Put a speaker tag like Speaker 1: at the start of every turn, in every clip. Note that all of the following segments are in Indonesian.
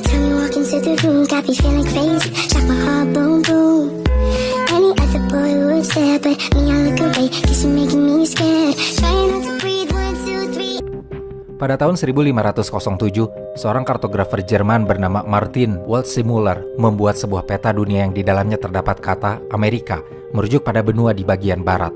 Speaker 1: time you walk into the room, got me feeling crazy. Shock my heart, boom, boom. Any other boy would stare, but me, I look away, 'cause you're making me scared. Trying not to breathe, 1, 2, 3.
Speaker 2: Pada tahun 1507, seorang kartografer Jerman bernama Martin Waldseemüller membuat sebuah peta dunia yang di dalamnya terdapat kata Amerika, merujuk pada benua di bagian barat.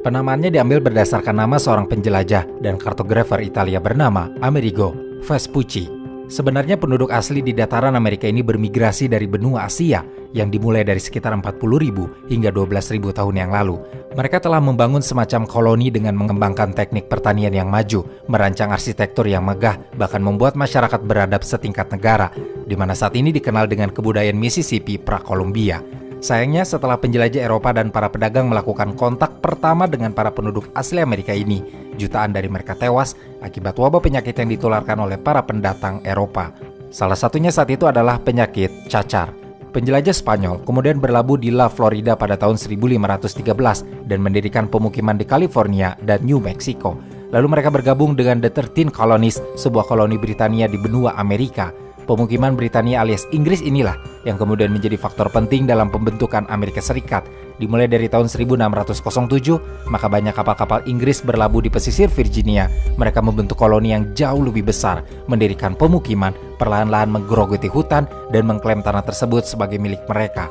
Speaker 2: Penamaannya diambil berdasarkan nama seorang penjelajah dan kartografer Italia bernama Amerigo Vespucci. Sebenarnya penduduk asli di dataran Amerika ini bermigrasi dari benua Asia yang dimulai dari sekitar 40.000 hingga 12.000 tahun yang lalu. Mereka telah membangun semacam koloni dengan mengembangkan teknik pertanian yang maju, merancang arsitektur yang megah, bahkan membuat masyarakat beradab setingkat negara, di mana saat ini dikenal dengan kebudayaan Mississippi pra-Columbia. Sayangnya setelah penjelajah Eropa dan para pedagang melakukan kontak pertama dengan para penduduk asli Amerika ini, jutaan dari mereka tewas akibat wabah penyakit yang ditularkan oleh para pendatang Eropa. Salah satunya saat itu adalah penyakit cacar. Penjelajah Spanyol kemudian berlabuh di La Florida pada tahun 1513 dan mendirikan pemukiman di California dan New Mexico. Lalu mereka bergabung dengan The 13 Colonies, sebuah koloni Britania di benua Amerika. Pemukiman Britania alias Inggris inilah yang kemudian menjadi faktor penting dalam pembentukan Amerika Serikat. Dimulai dari tahun 1607, maka banyak kapal-kapal Inggris berlabuh di pesisir Virginia. Mereka membentuk koloni yang jauh lebih besar, mendirikan pemukiman, perlahan-lahan menggerogoti hutan, dan mengklaim tanah tersebut sebagai milik mereka.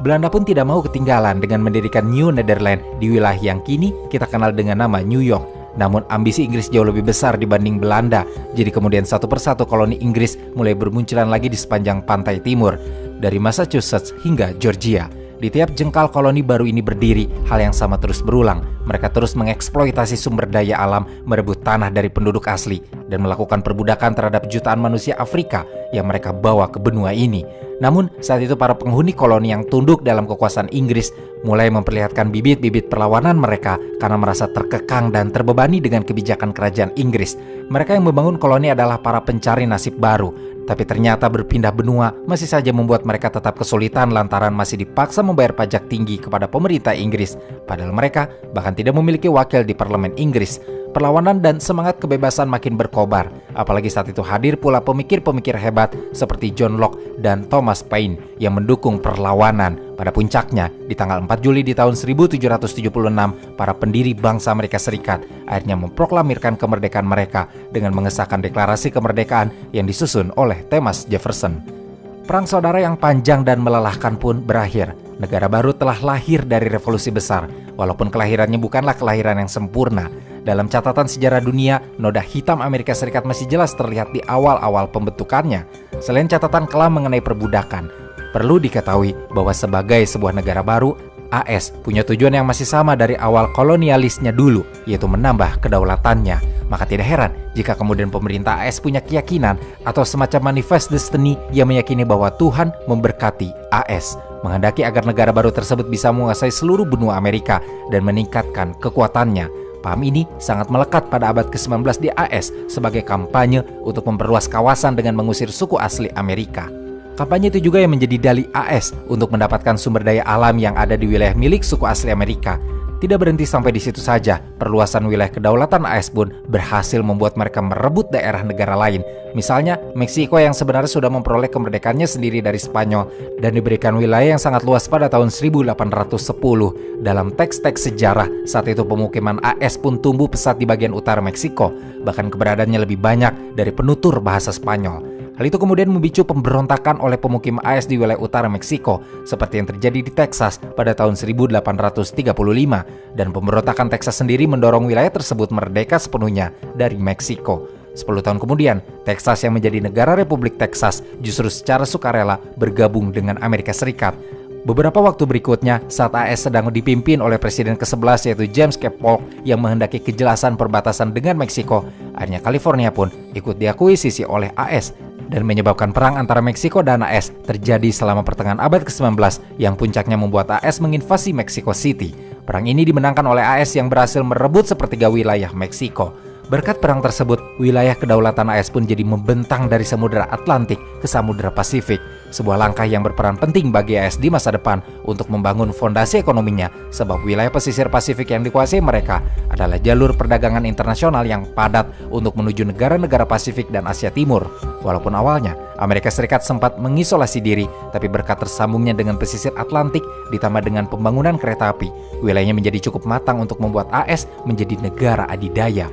Speaker 2: Belanda pun tidak mau ketinggalan dengan mendirikan New Netherlands di wilayah yang kini kita kenal dengan nama New York. Namun ambisi Inggris jauh lebih besar dibanding Belanda. Jadi kemudian satu persatu koloni Inggris mulai bermunculan lagi di sepanjang pantai timur, dari Massachusetts hingga Georgia. Di tiap jengkal koloni baru ini berdiri, hal yang sama terus berulang. Mereka terus mengeksploitasi sumber daya alam, merebut tanah dari penduduk asli, dan melakukan perbudakan terhadap jutaan manusia Afrika yang mereka bawa ke benua ini. Namun, saat itu para penghuni koloni yang tunduk dalam kekuasaan Inggris mulai memperlihatkan bibit-bibit perlawanan mereka karena merasa terkekang dan terbebani dengan kebijakan kerajaan Inggris. Mereka yang membangun koloni adalah para pencari nasib baru, tapi ternyata berpindah benua masih saja membuat mereka tetap kesulitan lantaran masih dipaksa membayar pajak tinggi kepada pemerintah Inggris, padahal mereka bahkan tidak memiliki wakil di parlemen Inggris. Perlawanan dan semangat kebebasan makin berkobar, apalagi saat itu hadir pula pemikir-pemikir hebat seperti John Locke dan Thomas Paine yang mendukung perlawanan. Pada puncaknya, di tanggal 4 Juli di tahun 1776, para pendiri bangsa Amerika Serikat akhirnya memproklamirkan kemerdekaan mereka dengan mengesahkan deklarasi kemerdekaan yang disusun oleh Thomas Jefferson. Perang saudara yang panjang dan melelahkan pun berakhir. Negara baru telah lahir dari revolusi besar, walaupun kelahirannya bukanlah kelahiran yang sempurna. Dalam catatan sejarah dunia, noda hitam Amerika Serikat masih jelas terlihat di awal-awal pembentukannya. Selain catatan kelam mengenai perbudakan, perlu diketahui bahwa sebagai sebuah negara baru, AS punya tujuan yang masih sama dari awal kolonialisnya dulu, yaitu menambah kedaulatannya. Maka tidak heran jika kemudian pemerintah AS punya keyakinan atau semacam manifest destiny yang meyakini bahwa Tuhan memberkati AS, menghendaki agar negara baru tersebut bisa menguasai seluruh benua Amerika dan meningkatkan kekuatannya. Paham ini sangat melekat pada abad ke-19 di AS sebagai kampanye untuk memperluas kawasan dengan mengusir suku asli Amerika. Kampanye itu juga yang menjadi dalih AS untuk mendapatkan sumber daya alam yang ada di wilayah milik suku asli Amerika. Tidak berhenti sampai di situ saja, perluasan wilayah kedaulatan AS pun berhasil membuat mereka merebut daerah negara lain. Misalnya, Meksiko yang sebenarnya sudah memperoleh kemerdekaannya sendiri dari Spanyol dan diberikan wilayah yang sangat luas pada tahun 1810. Dalam teks-teks sejarah, saat itu pemukiman AS pun tumbuh pesat di bagian utara Meksiko, bahkan keberadaannya lebih banyak dari penutur bahasa Spanyol. Hal itu kemudian memicu pemberontakan oleh pemukim AS di wilayah utara Meksiko, seperti yang terjadi di Texas pada tahun 1835, dan pemberontakan Texas sendiri mendorong wilayah tersebut merdeka sepenuhnya dari Meksiko. 10 tahun kemudian, Texas yang menjadi negara Republik Texas justru secara sukarela bergabung dengan Amerika Serikat. Beberapa waktu berikutnya, saat AS sedang dipimpin oleh Presiden ke-11 yaitu James K. Polk yang menghendaki kejelasan perbatasan dengan Meksiko, akhirnya California pun ikut diakuisisi oleh AS dan menyebabkan perang antara Meksiko dan AS terjadi selama pertengahan abad ke-19 yang puncaknya membuat AS menginvasi Mexico City. Perang ini dimenangkan oleh AS yang berhasil merebut sepertiga wilayah Meksiko. Berkat perang tersebut, wilayah kedaulatan AS pun jadi membentang dari Samudra Atlantik ke Samudra Pasifik, sebuah langkah yang berperan penting bagi AS di masa depan untuk membangun fondasi ekonominya, sebab wilayah pesisir Pasifik yang dikuasai mereka adalah jalur perdagangan internasional yang padat untuk menuju negara-negara Pasifik dan Asia Timur. Walaupun awalnya Amerika Serikat sempat mengisolasi diri, tapi berkat tersambungnya dengan pesisir Atlantik ditambah dengan pembangunan kereta api, wilayahnya menjadi cukup matang untuk membuat AS menjadi negara adidaya.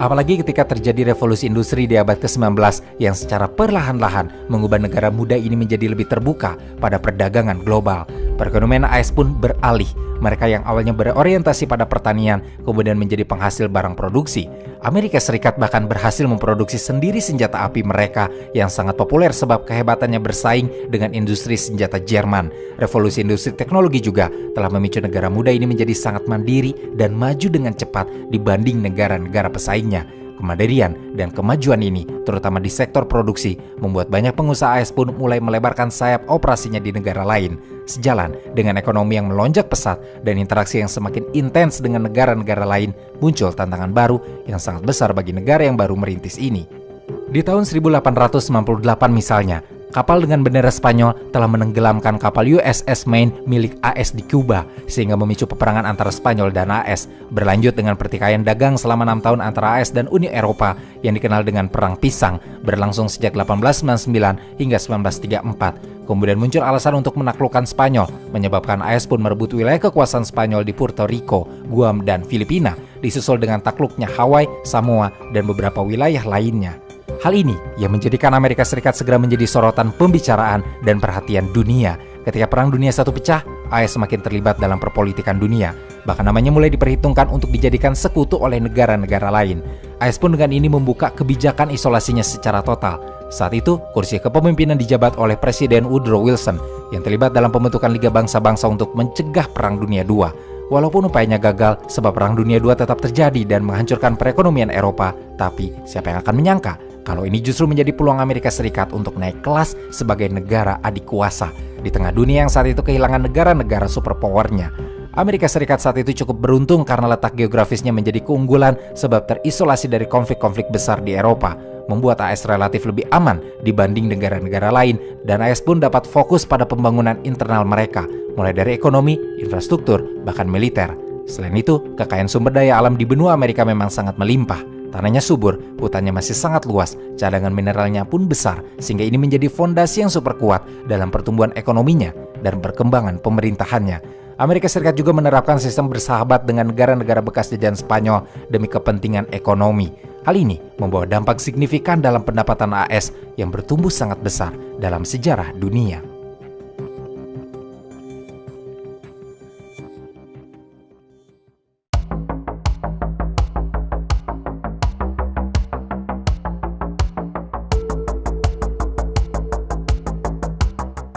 Speaker 2: Apalagi ketika terjadi revolusi industri di abad ke-19 yang secara perlahan-lahan mengubah negara muda ini menjadi lebih terbuka pada perdagangan global. Perekonomian AS pun beralih. Mereka yang awalnya berorientasi pada pertanian kemudian menjadi penghasil barang produksi. Amerika Serikat bahkan berhasil memproduksi sendiri senjata api mereka yang sangat populer sebab kehebatannya bersaing dengan industri senjata Jerman. Revolusi industri teknologi juga telah memicu negara muda ini menjadi sangat mandiri dan maju dengan cepat dibanding negara-negara pesaingnya. Kemandirian dan kemajuan ini, terutama di sektor produksi, membuat banyak pengusaha AS pun mulai melebarkan sayap operasinya di negara lain. Sejalan dengan ekonomi yang melonjak pesat dan interaksi yang semakin intens dengan negara-negara lain, muncul tantangan baru yang sangat besar bagi negara yang baru merintis ini. Di tahun 1898 misalnya, kapal dengan bendera Spanyol telah menenggelamkan kapal USS Maine milik AS di Kuba, sehingga memicu peperangan antara Spanyol dan AS, berlanjut dengan pertikaian dagang selama 6 tahun antara AS dan Uni Eropa yang dikenal dengan Perang Pisang, berlangsung sejak 1899 hingga 1934. Kemudian muncul alasan untuk menaklukkan Spanyol, menyebabkan AS pun merebut wilayah kekuasaan Spanyol di Puerto Rico, Guam, dan Filipina, disusul dengan takluknya Hawaii, Samoa, dan beberapa wilayah lainnya. Hal ini yang menjadikan Amerika Serikat segera menjadi sorotan pembicaraan dan perhatian dunia. Ketika Perang Dunia I pecah, AS semakin terlibat dalam perpolitikan dunia. Bahkan namanya mulai diperhitungkan untuk dijadikan sekutu oleh negara-negara lain. AS pun dengan ini membuka kebijakan isolasinya secara total. Saat itu, kursi kepemimpinan dijabat oleh Presiden Woodrow Wilson yang terlibat dalam pembentukan Liga Bangsa-Bangsa untuk mencegah Perang Dunia II. Walaupun upayanya gagal sebab Perang Dunia II tetap terjadi dan menghancurkan perekonomian Eropa, tapi siapa yang akan menyangka kalau ini justru menjadi peluang Amerika Serikat untuk naik kelas sebagai negara adik kuasa di tengah dunia yang saat itu kehilangan negara-negara superpowernya. Amerika Serikat saat itu cukup beruntung karena letak geografisnya menjadi keunggulan sebab terisolasi dari konflik-konflik besar di Eropa, membuat AS relatif lebih aman dibanding negara-negara lain, dan AS pun dapat fokus pada pembangunan internal mereka, mulai dari ekonomi, infrastruktur, bahkan militer. Selain itu, kekayaan sumber daya alam di benua Amerika memang sangat melimpah. Tanahnya subur, hutannya masih sangat luas, cadangan mineralnya pun besar, sehingga ini menjadi fondasi yang super kuat dalam pertumbuhan ekonominya dan perkembangan pemerintahannya. Amerika Serikat juga menerapkan sistem bersahabat dengan negara-negara bekas jajahan Spanyol demi kepentingan ekonomi. Hal ini membawa dampak signifikan dalam pendapatan AS yang bertumbuh sangat besar dalam sejarah dunia.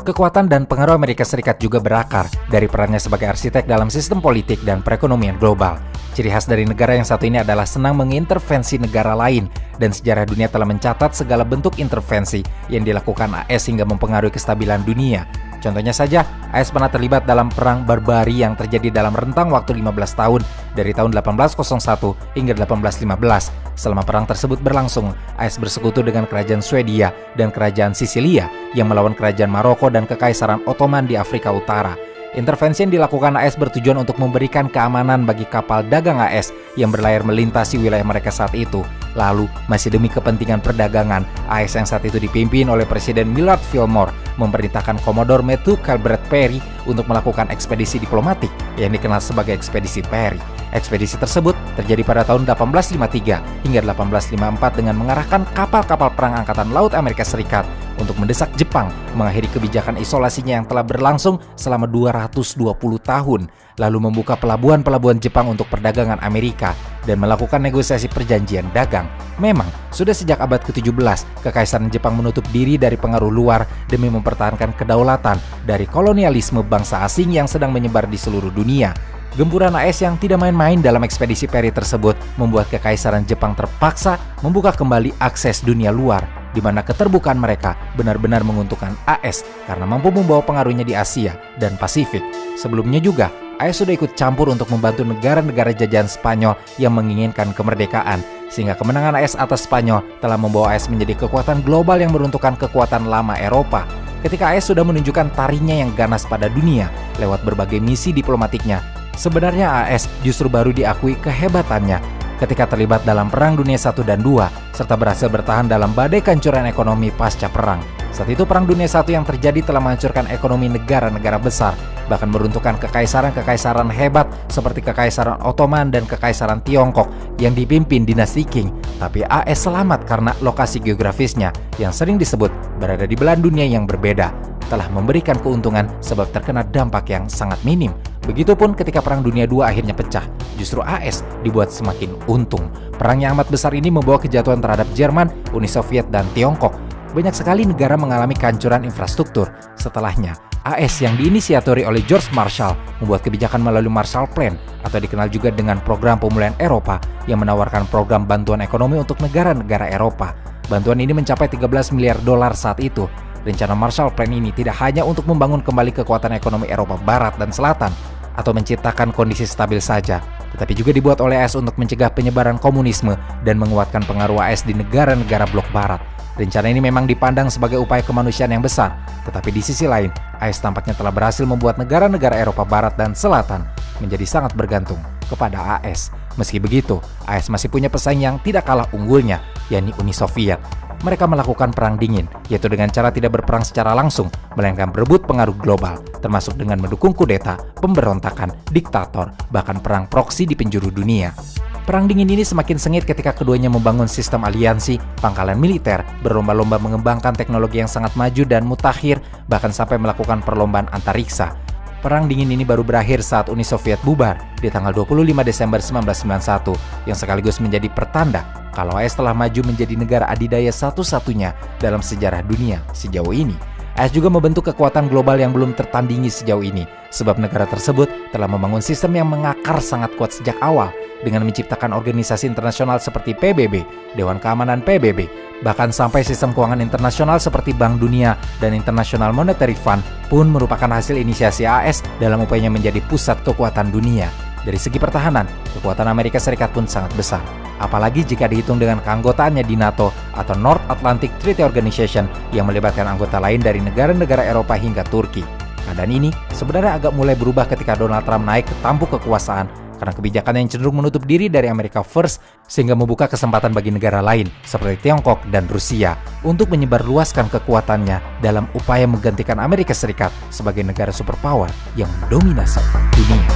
Speaker 2: Kekuatan dan pengaruh Amerika Serikat juga berakar dari perannya sebagai arsitek dalam sistem politik dan perekonomian global. Ciri khas dari negara yang satu ini adalah senang mengintervensi negara lain, dan sejarah dunia telah mencatat segala bentuk intervensi yang dilakukan AS hingga mempengaruhi kestabilan dunia. Contohnya saja, AS pernah terlibat dalam perang barbari yang terjadi dalam rentang waktu 15 tahun dari tahun 1801 hingga 1815. Selama perang tersebut berlangsung, AS bersekutu dengan kerajaan Swedia dan kerajaan Sisilia yang melawan kerajaan Maroko dan kekaisaran Ottoman di Afrika Utara. Intervensi yang dilakukan AS bertujuan untuk memberikan keamanan bagi kapal dagang AS yang berlayar melintasi wilayah mereka saat itu. Lalu, masih demi kepentingan perdagangan, AS yang saat itu dipimpin oleh Presiden Millard Fillmore memerintahkan Commodore Matthew Calvert Perry untuk melakukan ekspedisi diplomatik yang dikenal sebagai ekspedisi Perry. Ekspedisi tersebut terjadi pada tahun 1853 hingga 1854 dengan mengarahkan kapal-kapal perang Angkatan Laut Amerika Serikat untuk mendesak Jepang mengakhiri kebijakan isolasinya yang telah berlangsung selama 220 tahun, lalu membuka pelabuhan-pelabuhan Jepang untuk perdagangan Amerika dan melakukan negosiasi perjanjian dagang. Memang, sudah sejak abad ke-17, Kekaisaran Jepang menutup diri dari pengaruh luar demi mempertahankan kedaulatan dari kolonialisme bangsa asing yang sedang menyebar di seluruh dunia. Gempuran AS yang tidak main-main dalam ekspedisi Perry tersebut membuat Kekaisaran Jepang terpaksa membuka kembali akses dunia luar, di mana keterbukaan mereka benar-benar menguntungkan AS karena mampu membawa pengaruhnya di Asia dan Pasifik. Sebelumnya juga, AS sudah ikut campur untuk membantu negara-negara jajahan Spanyol yang menginginkan kemerdekaan, sehingga kemenangan AS atas Spanyol telah membawa AS menjadi kekuatan global yang meruntuhkan kekuatan lama Eropa. Ketika AS sudah menunjukkan tarinya yang ganas pada dunia lewat berbagai misi diplomatiknya, sebenarnya AS justru baru diakui kehebatannya ketika terlibat dalam Perang Dunia I dan II, serta berhasil bertahan dalam badai kehancuran ekonomi pasca perang. Saat itu Perang Dunia I yang terjadi telah menghancurkan ekonomi negara-negara besar, bahkan meruntuhkan kekaisaran-kekaisaran hebat seperti Kekaisaran Ottoman dan Kekaisaran Tiongkok yang dipimpin dinasti Qing. Tapi AS selamat karena lokasi geografisnya yang sering disebut berada di belahan dunia yang berbeda, telah memberikan keuntungan sebab terkena dampak yang sangat minim. Begitupun ketika Perang Dunia II akhirnya pecah, justru AS dibuat semakin untung. Perang yang amat besar ini membawa kejatuhan terhadap Jerman, Uni Soviet, dan Tiongkok. Banyak sekali negara mengalami kehancuran infrastruktur. Setelahnya, AS yang diinisiatori oleh George Marshall membuat kebijakan melalui Marshall Plan atau dikenal juga dengan Program Pemulihan Eropa yang menawarkan program bantuan ekonomi untuk negara-negara Eropa. Bantuan ini mencapai 13 miliar dolar saat itu. Rencana Marshall Plan ini tidak hanya untuk membangun kembali kekuatan ekonomi Eropa Barat dan Selatan atau menciptakan kondisi stabil saja, tetapi juga dibuat oleh AS untuk mencegah penyebaran komunisme dan menguatkan pengaruh AS di negara-negara blok Barat. Rencana ini memang dipandang sebagai upaya kemanusiaan yang besar, tetapi di sisi lain, AS tampaknya telah berhasil membuat negara-negara Eropa Barat dan Selatan menjadi sangat bergantung kepada AS. Meski begitu, AS masih punya pesaing yang tidak kalah unggulnya, yakni Uni Soviet. Mereka melakukan perang dingin, yaitu dengan cara tidak berperang secara langsung, melainkan berebut pengaruh global, termasuk dengan mendukung kudeta, pemberontakan, diktator, bahkan perang proksi di penjuru dunia. Perang dingin ini semakin sengit ketika keduanya membangun sistem aliansi, pangkalan militer, berlomba-lomba mengembangkan teknologi yang sangat maju dan mutakhir, bahkan sampai melakukan perlombaan antariksa. Perang dingin ini baru berakhir saat Uni Soviet bubar di tanggal 25 Desember 1991, yang sekaligus menjadi pertanda kalau AS telah maju menjadi negara adidaya satu-satunya dalam sejarah dunia sejauh ini. AS juga membentuk kekuatan global yang belum tertandingi sejauh ini, sebab negara tersebut telah membangun sistem yang mengakar sangat kuat sejak awal, dengan menciptakan organisasi internasional seperti PBB, Dewan Keamanan PBB, bahkan sampai sistem keuangan internasional seperti Bank Dunia dan International Monetary Fund pun merupakan hasil inisiasi AS dalam upayanya menjadi pusat kekuatan dunia. Dari segi pertahanan, kekuatan Amerika Serikat pun sangat besar, apalagi jika dihitung dengan keanggotaannya di NATO atau North Atlantic Treaty Organization yang melibatkan anggota lain dari negara-negara Eropa hingga Turki. Keadaan ini sebenarnya agak mulai berubah ketika Donald Trump naik ke tampuk kekuasaan karena kebijakan yang cenderung menutup diri dari Amerika First sehingga membuka kesempatan bagi negara lain seperti Tiongkok dan Rusia untuk menyebarluaskan kekuatannya dalam upaya menggantikan Amerika Serikat sebagai negara superpower yang mendominasi dunia.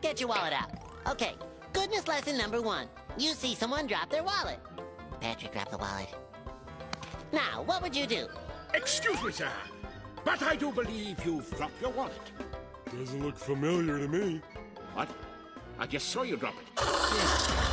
Speaker 3: Get your wallet out. Okay, goodness lesson number 1. You see someone drop their wallet. Patrick dropped the wallet. Now, what would you do?
Speaker 4: Excuse me, sir, but I do believe you've dropped your wallet.
Speaker 5: Doesn't look familiar to me.
Speaker 4: What? I just saw you drop it.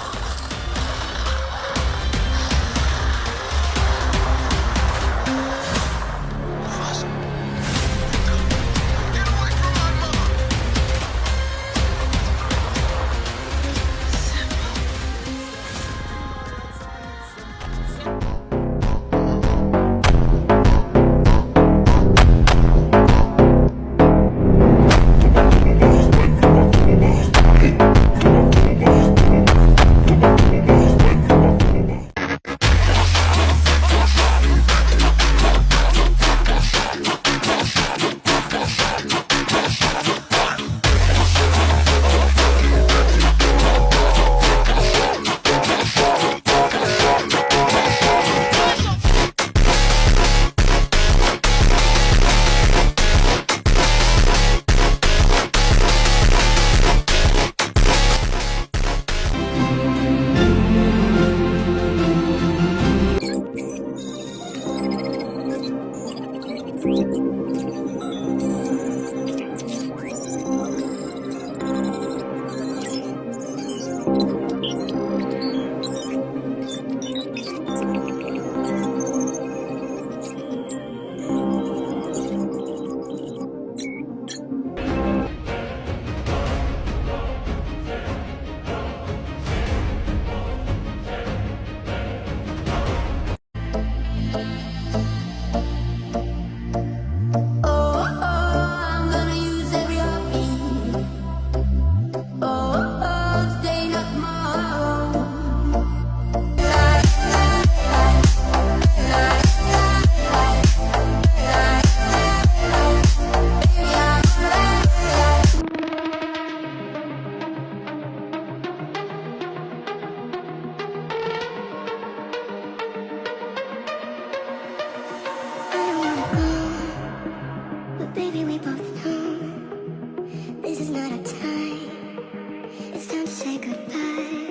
Speaker 1: say goodbye.